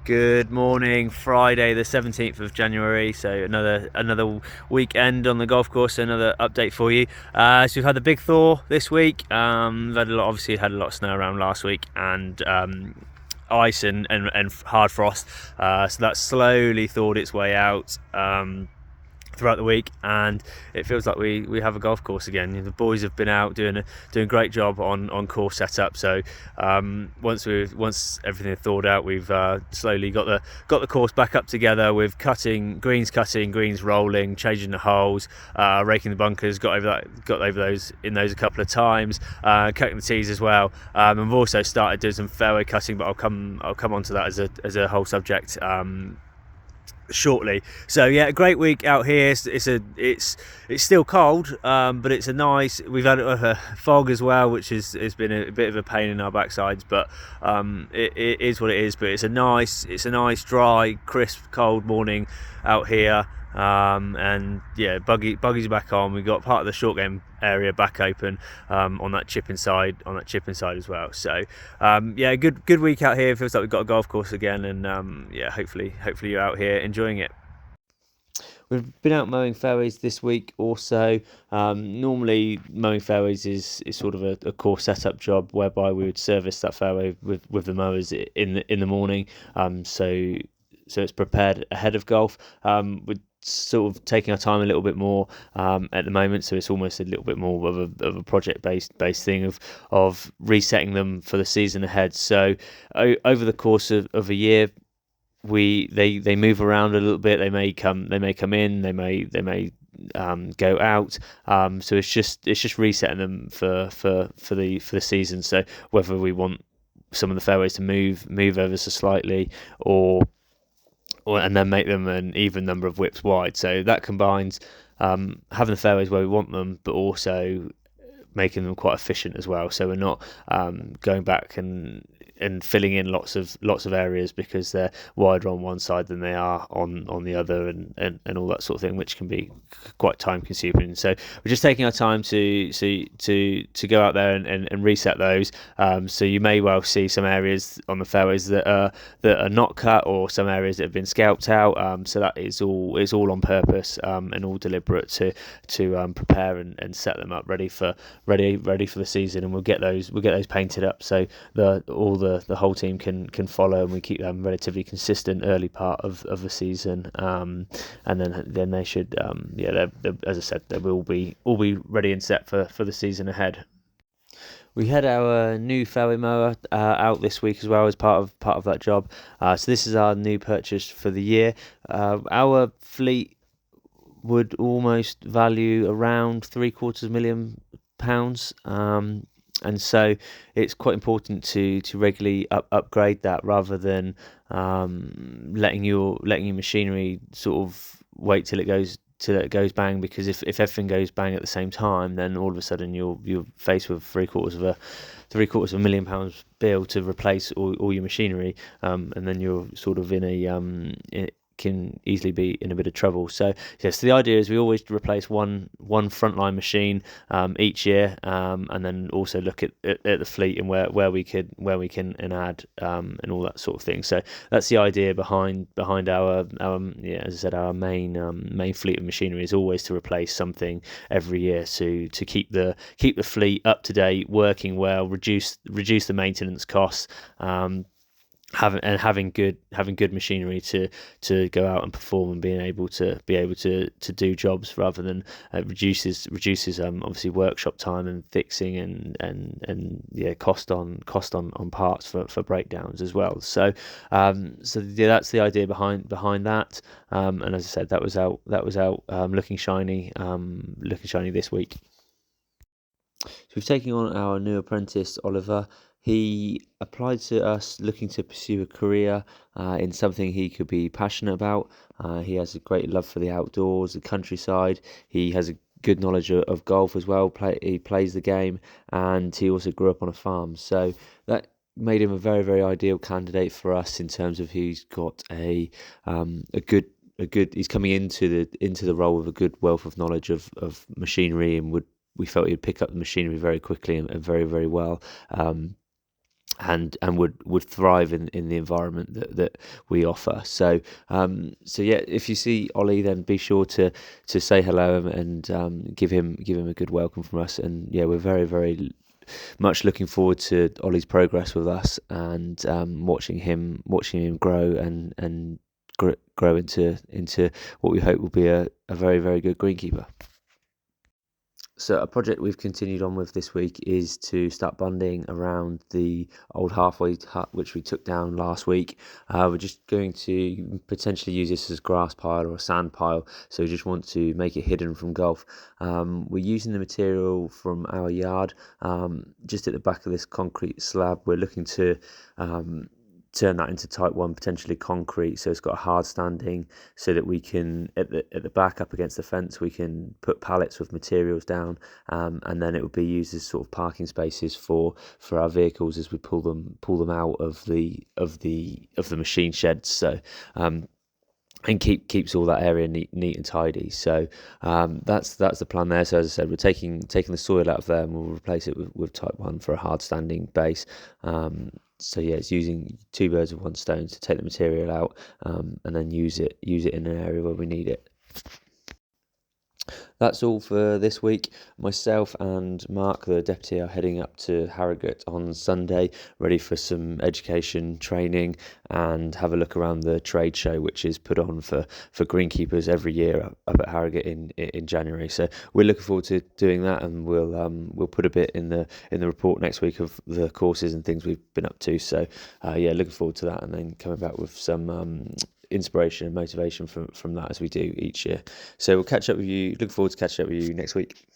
Good morning, Friday the 17th of January, so another weekend on the golf course, another update for you. So we've had the big thaw this week. We've had obviously had a lot of snow around last week, and ice and hard frost, so that slowly thawed its way out throughout the week, and it feels like we have a golf course again. The boys have been out doing a great job on course setup. So once everything thawed out, we've slowly got the course back up together with cutting, greens rolling, changing the holes, raking the bunkers. Got over those a couple of times, cutting the tees as well. And we've also started doing some fairway cutting, but I'll come onto that as a whole subject shortly. So yeah, a great week out here. It's still cold, but it's a nice. We've had a fog as well, which has been a bit of a pain in our backsides, but it is what it is. But it's a nice dry, crisp, cold morning out here. And yeah, buggies are back on. We've got part of the short game area back open on that chipping side as well. So yeah, good week out here. It feels like we've got a golf course again, and yeah, hopefully you're out here enjoying it. We've been out mowing fairways this week also. Normally mowing fairways is sort of a course setup job whereby we would service that fairway with the mowers in the morning. So it's prepared ahead of golf. We're sort of taking our time a little bit more at the moment, so it's almost a little bit more of a project based thing of resetting them for the season ahead. So over the course of a year, they move around a little bit. They may come in. They may go out. So it's just resetting them for the season. So whether we want some of the fairways to move ever so slightly, and then make them an even number of whips wide. So that combines having the fairways where we want them, but also making them quite efficient as well. So we're not going back and filling in lots of areas because they're wider on one side than they are on the other, and all that sort of thing, which can be quite time consuming. So we're just taking our time to go out there and reset those. So you may well see some areas on the fairways that are not cut, or some areas that have been scalped out. So that is all on purpose, and all deliberate to prepare and set them up ready for the season. And we'll get those painted up so the whole team can follow, and we keep them relatively consistent early part of the season, and then they should they're, as I said, they will be all be ready and set for the season ahead. We had our new fairway mower out this week as well as part of that job. So this is our new purchase for the year. Our fleet would almost value around £750,000. And so it's quite important to regularly upgrade that, rather than letting your machinery sort of wait till it goes bang. Because if everything goes bang at the same time, then all of a sudden you're faced with £750,000 bill to replace all your machinery, and then you're sort of can easily be in a bit of trouble. So yes, the idea is we always replace one frontline machine each year, and then also look at the fleet and where we can add and all that sort of thing. So that's the idea behind our as I said, our main fleet of machinery is always to replace something every year to keep the fleet up to date, working well, reduce the maintenance costs. Having good machinery to go out and perform, and being able to do jobs, rather than reduces obviously workshop time and fixing and cost on parts for breakdowns as well. So yeah, that's the idea behind that. And as I said, that was out looking shiny this week. So we've taken on our new apprentice, Oliver. He applied to us looking to pursue a career in something he could be passionate about. He has a great love for the outdoors, the countryside. He has a good knowledge of golf as well. He plays the game, and he also grew up on a farm. So that made him a very, very ideal candidate for us, in terms of he's got a good. He's coming into the role with a good wealth of knowledge of machinery, and we felt he'd pick up the machinery very quickly and very, very well. and would thrive in the environment that we offer. So yeah, if you see Ollie, then be sure to say hello and give him a good welcome from us. And yeah, we're very, very much looking forward to Ollie's progress with us, and watching him grow and grow into what we hope will be a very, very good greenkeeper. So a project we've continued on with this week is to start bunding around the old halfway hut, which we took down last week. We're just going to potentially use this as a grass pile or a sand pile, so we just want to make it hidden from golf. We're using the material from our yard, just at the back of this concrete slab. We're looking to turn that into type 1, potentially concrete, so it's got a hard standing, so that we can at the back up against the fence we can put pallets with materials down, and then it would be used as sort of parking spaces for our vehicles as we pull them out of the machine sheds. So and keeps all that area neat and tidy. So that's the plan there. So as I said, we're taking the soil out of there, and we'll replace it with type 1 for a hard standing base. So yeah, it's using two birds with one stone to take the material out, and then use it in an area where we need it. That's all for this week. Myself and Mark, the deputy, are heading up to Harrogate on Sunday, ready for some education training and have a look around the trade show, which is put on for greenkeepers every year up at Harrogate in January. So we're looking forward to doing that, and we'll put a bit in the report next week of the courses and things we've been up to. So yeah, looking forward to that, and then coming back with some inspiration and motivation from that, as we do each year. So we'll catch up with you. Look forward to catching up with you next week.